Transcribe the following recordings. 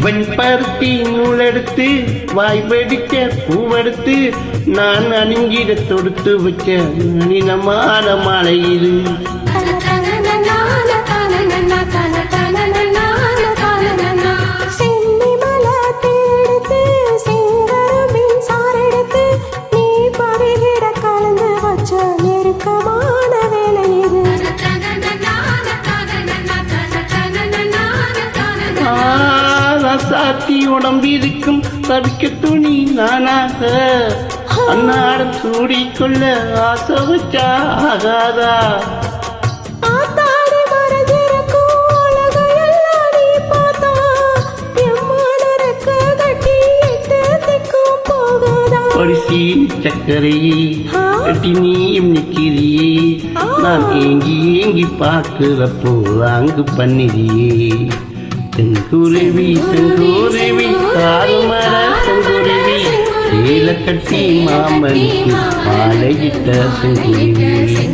வெண்பருத்தி நூலெடுத்து வாய் வெடிக்க பூவெடுத்து நான் அணிஞ்சிட தொடுத்து வச்ச நளினமான மாலை இது. சாத்தி உடம்பிருக்கும் தவிக்க துணி நானாக அன்னாரம் சூடிக்கொள்ள ஆசை வச்சா ஆகாதா? பரிசி சக்கரையே கட்டி நீயும் நிக்கிறியே நான் ஏங்கி ஏங்கி பார்க்கிறப்போ அங்கு பண்ணிறியே. செங்குருவி செங்குருவி காருமர செங்குருவி சேல கட்டி மாமனுக்கு மாலையிட்ட செங்குருவி.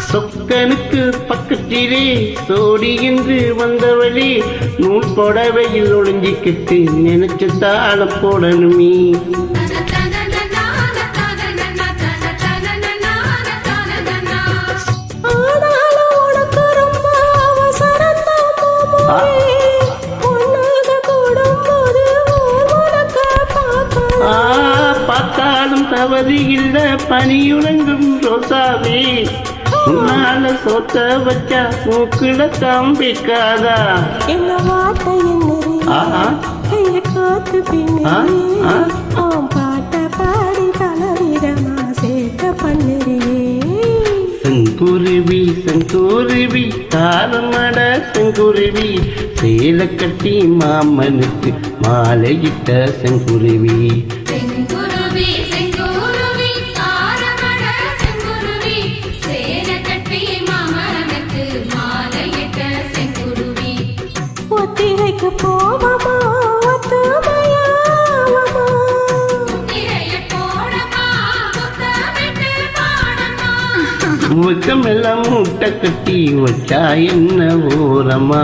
சொக்கனுக்கு பக்கத்திலே சோடி என்று வந்தவளே நூல் புடவையில் ஒளிஞ்சிக்கிட்டு நினைச்ச தாளம் போடணுமே. பார்த்தாலும் தவறு இல்ல பனியுலங்கும் ரோசாவே உன்னால சோத்த வச்சா மூக்குல தம்பிக்காதா? என்ன வார்த்தை என்ன காத்து பாட்ட பாடி பலவிதமா சேர்க்க பண்ணுறியே. செங்குருவி செங்குருவி காலமட செங்குருவி சேல கட்டி மாமனுக்கு மாலையிட்ட செங்குருவி. ஒத்திகைக்கு போவமா வெக்கம் எல்லாம் முட்டை கட்டி வச்சா என்ன ஓரமா?